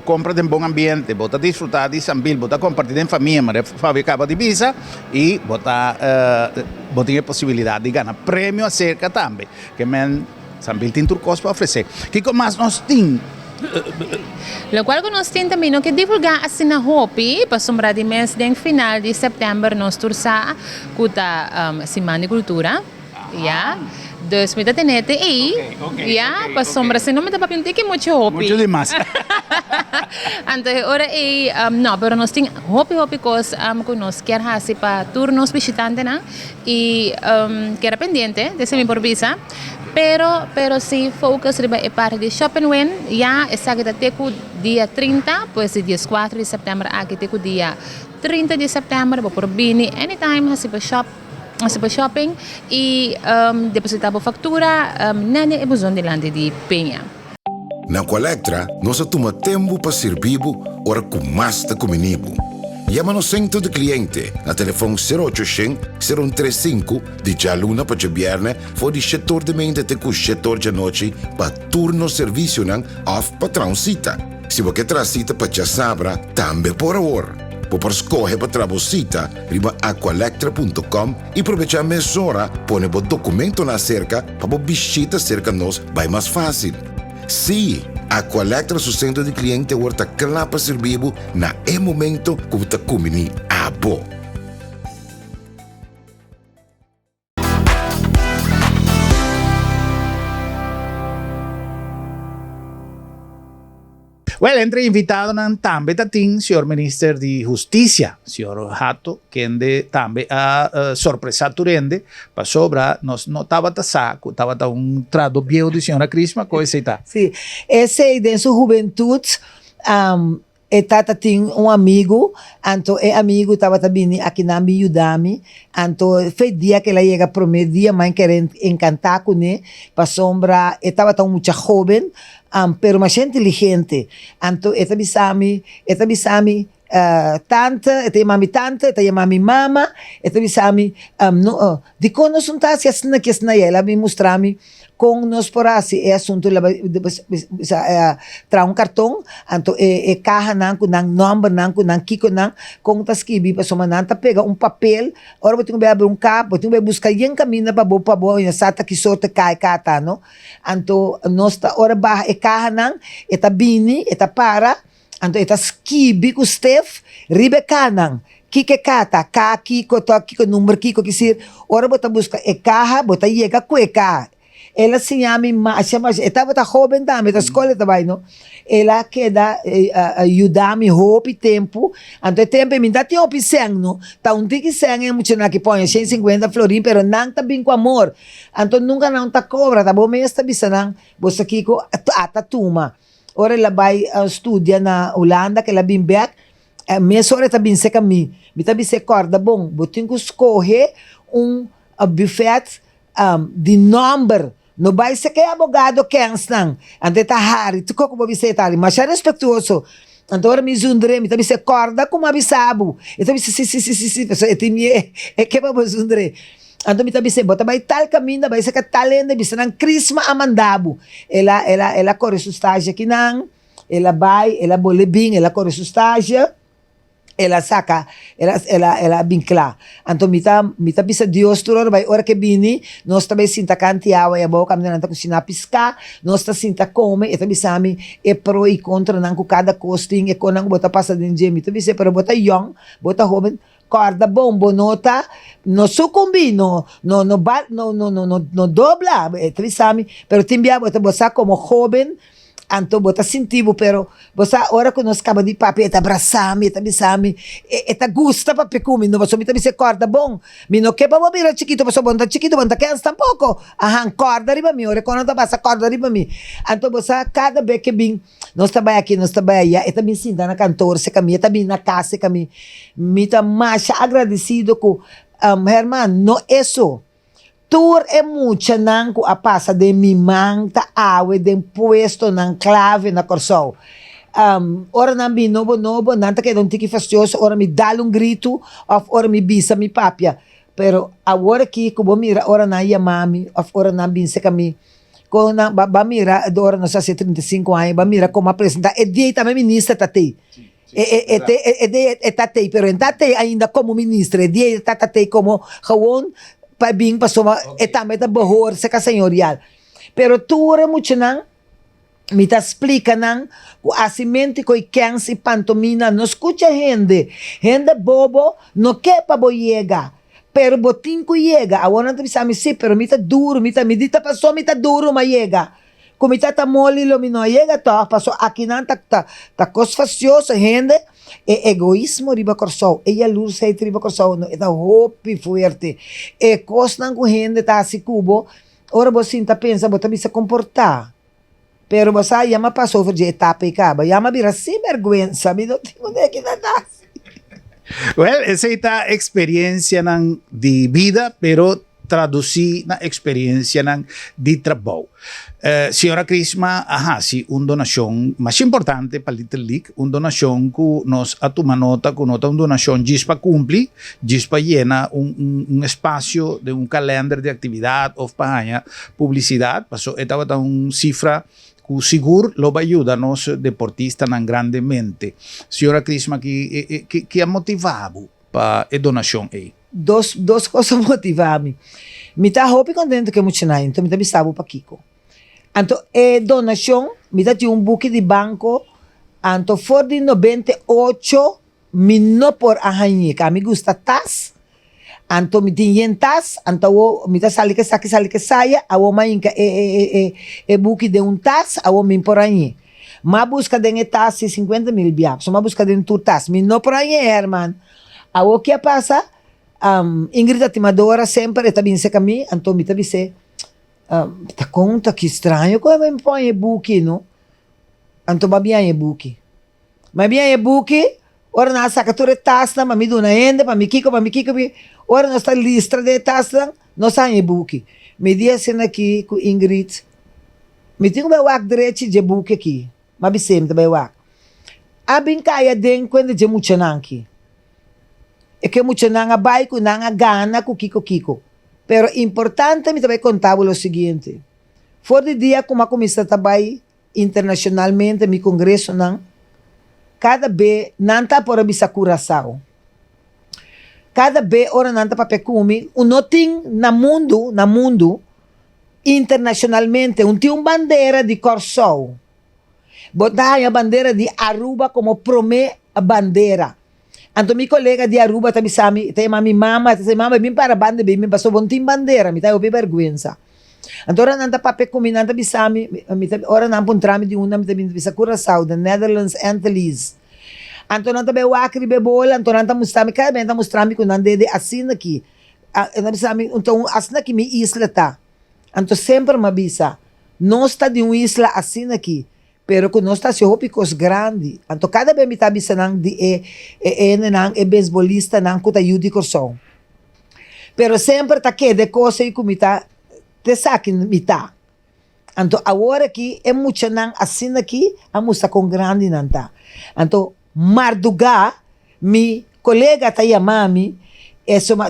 compra em bom ambiente, bota disfrutar de Sambil, bota compartilhar em família, mas Fábio acaba de visa e bota a possibilidade de ganhar prêmio acerca também, que Sambil tem turcos para oferecer. Que mais nós temos? Lo qual nós temos também que divulgar assim na Hopi, para sombrar de mês de final de setembro nós tursa com a Semana de Cultura, yeah. Dus met dat net ja, para sombra, se não me dá para pintar que muito Hopi. Muito demais. Então, ora não, pero nós tem Hopi coisas que nós quer fazer para turnos visitantes, né? E que era pendente, desse me por visa. Pero si focus riba é parte de Shop and Win, já essa que até o dia 30, pois dia 4 de setembro, aqui até o dia 30 de setembro, vou por bini anytime hasi pa shopping e depositar a factura, nani é buzon de lande de penha. Na Colectra, nós toma tempo para servir ora com mais da cominibo. Llámanos centro de cliente na telefone 0800-035 de dia luna para viernes voor die setor de mente te ku setor de noche para turno serviço nang off patrão cita. Se você traz cita para já sabra, também por hora. Por escolher para trabalhar riba aqualectra.com e aproveitar a mesura, põe o documento na cerca para visita cerca nós vai mais fácil. Sim, Aqualectra su centro de cliente horta clapa servibo na e momento como ta kumini abo. Well, entre invitado nan tambe tatin, senhor Ministro de Justiça, senhor Hato, que ende tambe a sorpresa turende, pa sobra, nos notava ta saco, tava ta trado viejo de senhora Crisma, coisa tá. Sim, esse de sua juventude, tata tinha amigo, anto amigo estava também aqui na miudami, anto foi dia que ela chega primeiro dia, mãe quer encantar com ele, para sombra, estava tão muito jovem, pero mais inteligente, anto esta bisami, tante, esta mami tante, esta mami mama, esta bisami, de quando não está se assim que assim ela me mostrami com nós por assim é assunto lá tra cartão anto carra nan com nan number nan com nan kiko nan com tá escrevi para soma nan tá pega papel ora botinho vai abrir cabo botinho vai buscar yen caminho para bo e sata que sorte cai cata no anto nós tá ora barra carra nan eta bini eta para anto eta escrevi com Steph ribe kanan kike kata kiko to kiko número kiko que ser ora bota busca carra bota chega cueca ela se chama estava jovem também da escola também não ela queda ajudar-me roupa e tempo então tempo me dá tempo não tá tique sem é muito na que põe 150 florim pero não tá bem com amor então nunca não tá cobra tá bom mesmo está bisando você aqui com a tuma ora ela vai estudar na Holanda que ela vem back minha senhora tá bem seca me tá bem corda bom botinho que escorrer buffet de número no vai ser que é abogado que não ante tá hari tu como você tá mas é respeitoso então ora me zundre me também se corda como avisabo então se pessoa tinha que vamos zundre então me também se bota vai tal caminho vai ser que talento bisa nang Crisma amandabo ela corre su estágio aqui não ela vai ela bole bem ela corre su estágio ela saca, ela vincla. Então, mita bisa Dios turor, vai hora que bini, nós também sinta cantiawa e a boca, kami nanta kusina pisca, nós ta sinta come, e também sami, e pro e contra nang cada costing, e konang bota passa din jemi, também se para bota young, bota joven, corda bombo nota, no sucumbi, no dobla, e também sami, pero timbia bota bosa como joven, anto bota sentivo pero bosa ora que nós acaba de papi eta abraçami eta bisami eta gusta papi kumi no bosa mi se corda bom mi no que vamos virar chiquito bosa bonda chiquito bonda que tampoco aha corda riba mi ora quando tá passa corda riba mi anto bosa cada vez que bem nós trabalha aqui nós trabalha eta me sinta na cantor se caminha eta bem na casa caminha mi tá mais agradecido com hermano no eso Tur é mucha nanco a passa de mimang ta awe de puesto nan clave na corsol. Ora nan bi novo nanta que não tiki fastioso, ora me dá grito, of ora me bisa mi papia. Pero agora aqui como mira ora na ia mami, of ora nan bin se kami. Ko na ba mira ora nós há 35 anos, ba mira como apresentar e dia também ministra tatei. Tatei, pero en tatei ainda como ministra, e dia tatei como gewoon para bem para soma também da bohor se senhorial pero tu é muito não me tá explica não o acimente com cans e pantomina não escuta gente bobo não quer para boiega pero botin com chega agora não precisa me sim pero me tá duro me dita passou me tá duro mas chega como tá mole lo me não chega tá passou aqui não tá coisa faciosa gente egoísmo riba corsol ella luz sei riba corsol no é hope fuerte costa com gente tá assim cubo ora você tá pensa você bisa comportar pero você já me passou de etapa e acaba já me vira sem vergonha me não tem onde que tá Well, esa é a experiência de vida, pero traduzir na experiência de trabalho. Senhora Crisma, se uma donação mais importante para Little League, uma donação que nós atoma nota, que nota uma donação diz para cumprir, diz para llenar espaço de calendário de atividade ou para ganhar publicidade, passou estava uma cifra que seguro lo vai ajudar nós deportistas grandemente. Senhora Crisma, que é motivado para a donação aí? Dos coisas motivam-me. Me está roupa contente que muito não, então me está bisabo para Kiko. Então, donação, me está de buque de banco, então, for de 98, me não por arranhar, que a mim gusta tas, então, me tem tas, então, me está sali que saia, a uma inca buque de tas, a uma por arranhar. Mas busca de tas 50.000 biapos, mas busca de tas, me não por arranhar, hermano. A o que passa? Ingrid Atimadora sempre está bem seca a mim, então me está bem tá conta que estranho, como me põe e-book, não? Então, mas bem e-book. Mas bem e-book, ora na sacatura tasta, mas me dá ainda, para me kiko, ora nós está lista de tasta, nós está e-book. Me diz assim aqui com Ingrid, me tem um wak direito de e-book aqui, mas bem sempre bem wak. A bem caia dentro quando de muito aqui. É que muito nanga baiko, nanga gana com kiko. Pero importante me também contar o seguinte. For de dia como a comissão trabalha internacionalmente, mi congresso não, cada vez não está por abisar curaçao. Cada vez ora não está para pecumi, não tem na mundo internacionalmente, tem bandeira de Corsol. Botar a bandeira de Aruba como promê a bandeira. Então, meu colega de Aruba também sabe, tem mami mama, bem para banda, bem passou bom tim bandeira, me tá ouve vergonha. Então, ora não tá papel comigo, não tá bisami, ora não pontrame de uma, me tá bisa Curaçao, the Netherlands Antilles. Então, não tá bem o acre bebola, então não tá mostrando, cada vez tá mostrando que não de assim aqui. Então, assim aqui minha isla tá. Então, sempre me bisa, não está de uma isla assim aqui. Pero que nós está se hópicos grande. Então, cada vez me está bisando de beisbolista não que está yudi coração. Pero sempre está que de coisa e que me está te saque me está. Então, agora que é muito não assim aqui, a moça com grande não está. Então, Marduga, mi colega está chamando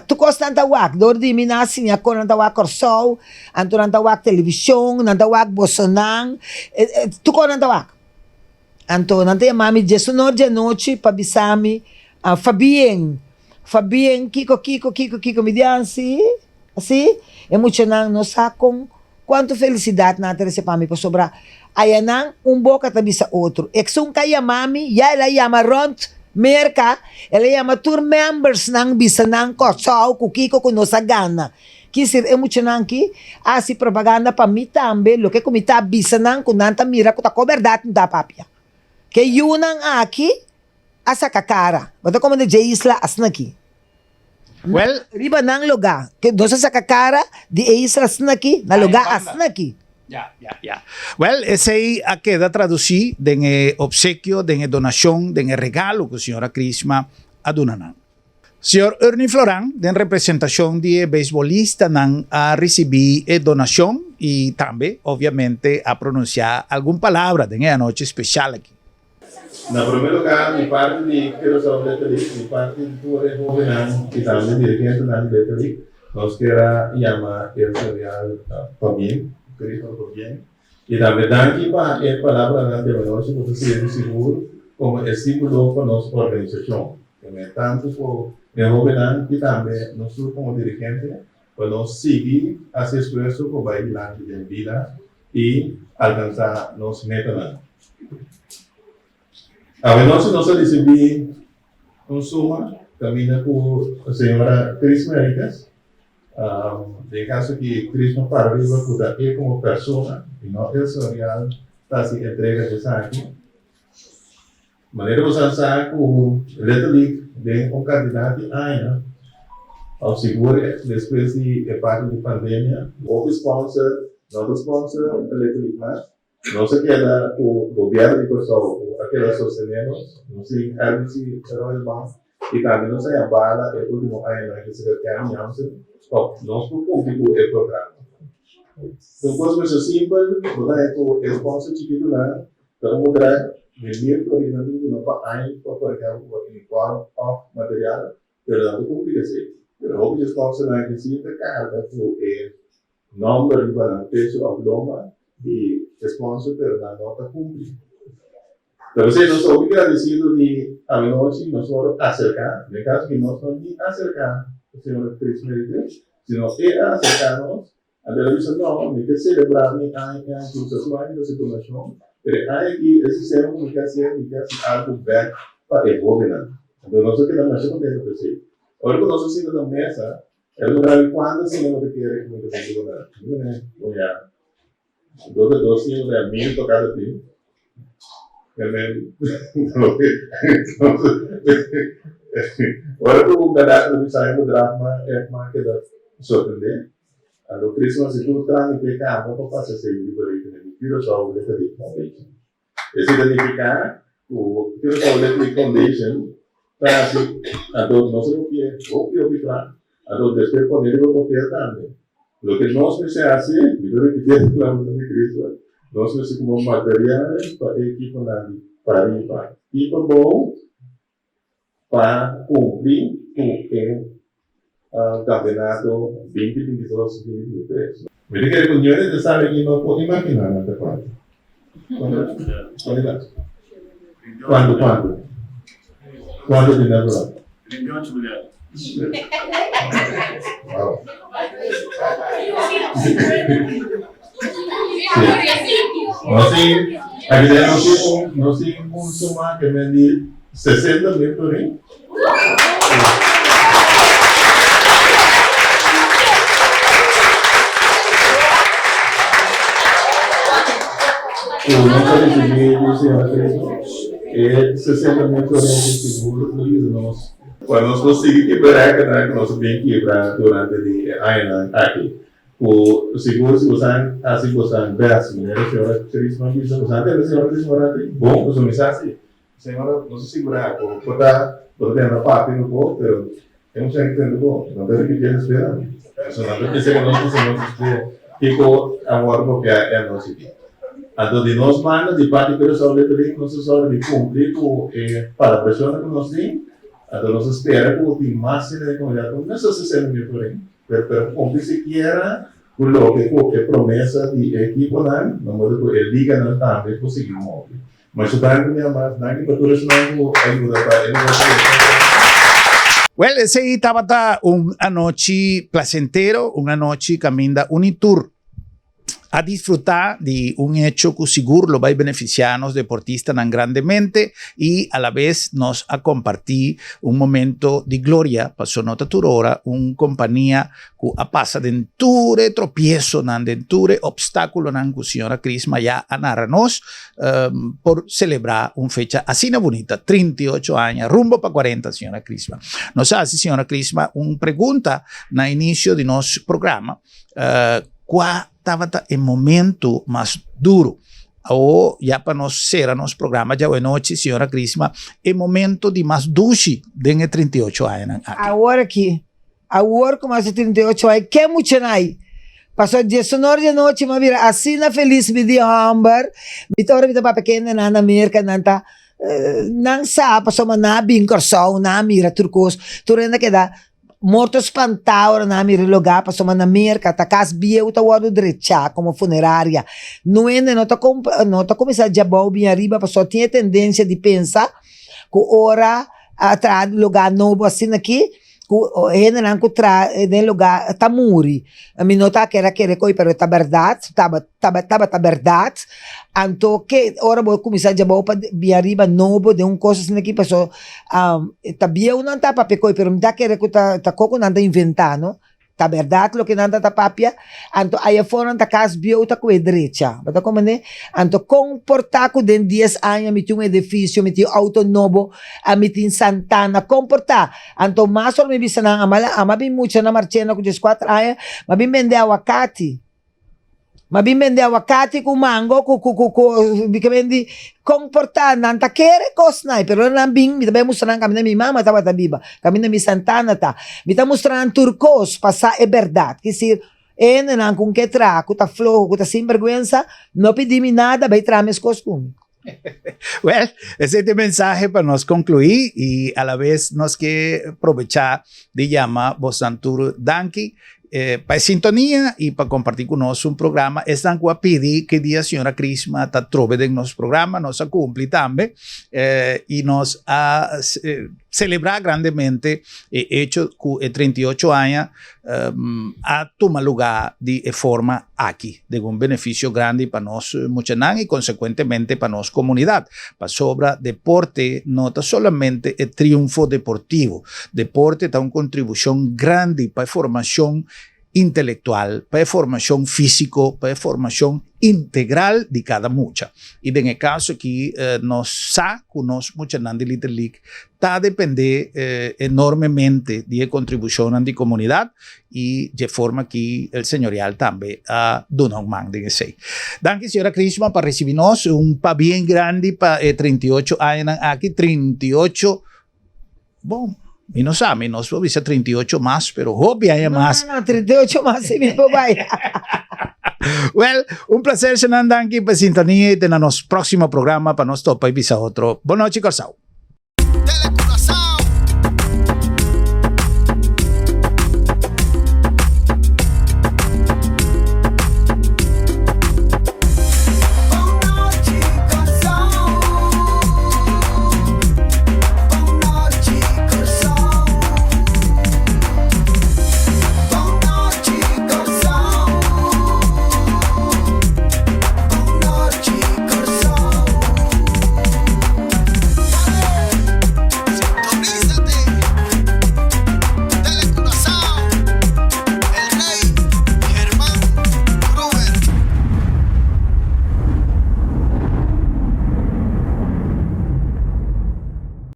tu gosta de wak, dor de mim assim, a cor não wak corsol, anto não wak televisão, não wak bosonang, tu gosta de wak. Anto não tem mami de noite para bisami, Fabien, Kiko, me diz assim, é muito não sabe com quanto felicidade na terra para mim para sobrar. Aí não boca tá bisa outro. É que são kaya mami, ya ela chama ront merka, ela chama tour members nang bisa nang Corsol, kukiko kuno sa gana. Kisir é muito nang ki, assim propaganda para mim também, lo que como tá bisa nang kunanta mira ko ta verdade não dá papia. Que yun ang aqui asa kakara. Bota como de isla asnaki. Well, riba nang lugar, que dosa sa kakara de isla asnaki, na lugar asnaki. Well, esse aí a queda traduzir de obsequio, de donação, de regalo que a senhora Crisma adunanan. Senhor Ernie Floran, de representação de beisbolista, a receber a donação e também, obviamente, a pronunciar alguma palavra de a noite especial aqui. Na primeiro lugar, de parte de quero saber de parte de tua jovem que também dirigente na Beteli, nós queremos chamar o senhor Fabien. E na verdade, a palavra de nós pode ser seguro como estímulo para nossa organização. Tanto para o jovem que também nós como dirigente, para nós seguir esse esforço para vai lá de vida e alcançar nossa meta. A nós receber suma caminha com a senhora Crisma Ericas. De caso que Cristo para arriba puta él como persona y no el social está se entrega de saque maneira você sabe com Little de candidato aia ao seguro depois de parte da pandemia o sponsor Little mas não se queda o governo de pessoal aquela sostenemos não se algo se Royal Bank e também não sai a bala, é o último ano que se quer a minha nós público é programa. Então, coisa simples, botar é o sponsor chiquito lá, então mudar venir por aí não para aí por exemplo em qual of material, pero não complica se. Pero o sponsor lá que se carga o número de balanço of doma e sponsor pero não está cumprindo. Pero si nos somos agradecidos de a noche nosotros acercar, en el caso que no son ni acercar, Señor Cristo, sino que acercarnos a la visión, no, ni que celebrar ni hay instituciones de situación, pero hay aquí el sistema de comunicación y que hace algo back para el gobierno. Entonces, nosotros quedamos más contentos que sí. Ahora que nosotros siendo la mesa, el lugar cuando se nos quiere comunicación gobernamental. Voy a dos años de mil tocar a ti. Ahora tu gadar lebih sayang drama que da sorprender. Allo Christmas itu tran di pecado apa passa se di beri di tiro so le di foundation. E significa o tiro so le di foundation para si ado no se pie o pitra ado después ponerlo copiar también. Lo que no se hace, yo repito la voluntad de Cristo. Nós temos como materiais para a equipe para limpar. Equipe bom para cumprir com o campeonato 2022-2023. Me diga que reuniões de sabe que não pode imaginar na temporada. Quando de natural? 28 mulheres. Wow. Nós temos consumar que vende 60 mil por aí. O nosso recebimento, senhora é 60 mil por aí de seguro do nosso. Quando nós conseguimos quebrar, que nós bem quebrar durante a ano aqui. O seguro se você assim você verso, né? A senhora Crisma diz você a senhora Crisma bom, você me sabe, senhora não se segurar, pode ter na parte no corpo, pero eu não sei que tem bom, não deve que ter esperando. Isso não deve ser nós que com agora porque é nosso aqui. Então de nós manda de parte pero sobre ele não se sobre de cumprir com para a pessoa que nós tem, então nós espera que o time máximo de comunidade não necessariamente mil por aí. Pero como siquiera lo que promesa de equipo nan, no puede el liga no está bien conseguir móvil. Mas o banco me ama, nangue para todos não ajuda para ele. Well, ese estaba una noche placentero, una noche caminda unitur a disfrutar de un hecho que seguro lo va a beneficiar a los deportistas tan grandemente y a la vez nos a compartir un momento de gloria para su nota turora, una compañía que a pasa denture tropiezo, denture obstáculo, que señora Crisma ya a narranos por celebrar una fecha así de bonita, 38 años, rumbo para 40, señora Crisma. Nos hace, señora Crisma, una pregunta na inicio de nuestro programa, ¿cuál estava em momento mais duro? Ou já para nós ser nosso programa já é noite, senhora Crisma, é momento de mais duche de 38 anos. Agora com mais de 38 anos, que muito aí? Passou 19 de noite, mas vira assim na feliz me de hamburger, me torna me para pequena na América, não sabe, passou uma na bincorsão, na mira turcos, tu ainda que dá morto espantado na minha lugar, passou na América, tá casa bia uta wado direita como funerária. Não é não tá começar já bom bem arriba, passou tinha tendência de pensar que ora atrás lugar novo assim aqui, que não que de lugar tá muri. A mim nota que era coi, pero tá verdade, tá verdade. Então que ora vou começar já bom para bem arriba novo de coisa assim aqui, passou tá bia não tá para coi, pero me dá que tá coco não tá inventando. Tá verdade lo que nanda tá papia, então aí fora tá casa bio tá com a direita, bata como né? Então comportar com den 10 anos me tinha edifício, me tinha auto novo, a me tinha Santana, comportar. Então mais ou me bisa na amala, ama bem muito na marchena com 4 anos, mas bem vender aguacate. Ma bim vende aguacate con mango, che vendi comportare nanta kere cosnai, però non bing, mi tabe mostrare camina mi mama tava tabiba, camina mi santana ta, mi ta mostrare turcos, passa e verdad, che si nan con che tra, con ta flojo, con ta sinvergüenza, no pedimi nada, bei trames coscum. Well, ese es el mensaje para nos concluir y a la vez nos que aprovechar de llamar Bosantur Danki para sintonía y para compartir con nosotros un programa. Están a pedir que día señora Crisma ta trove de nos programa, nos a cumplir también y nos a celebrar grandemente hecho que 38 años a tomar lugar de forma aquí, de un beneficio grande para nos muchanán y consecuentemente para nos comunidad. Para sobra deporte no está solamente el triunfo deportivo, deporte está una contribución grande para formación intelectual, para formación físico, para formación integral de cada mucha. Y en el caso aquí nos sa con nos mucha de Little League está depende enormemente de contribución a la comunidad y de forma que el señorial también a donar un man de ese. Danke señora Crisma para recibirnos un pa bien grande para 38 años aquí 38 bueno. Y no sabe, nos avisa 38 más, pero obvio hay más. No, 38 más, si mi vaya. Well, un placer, Senan Danki, para sintonía y tener nuestro próximo programa para nos topa y visa otro. Buenas noches, Corsao.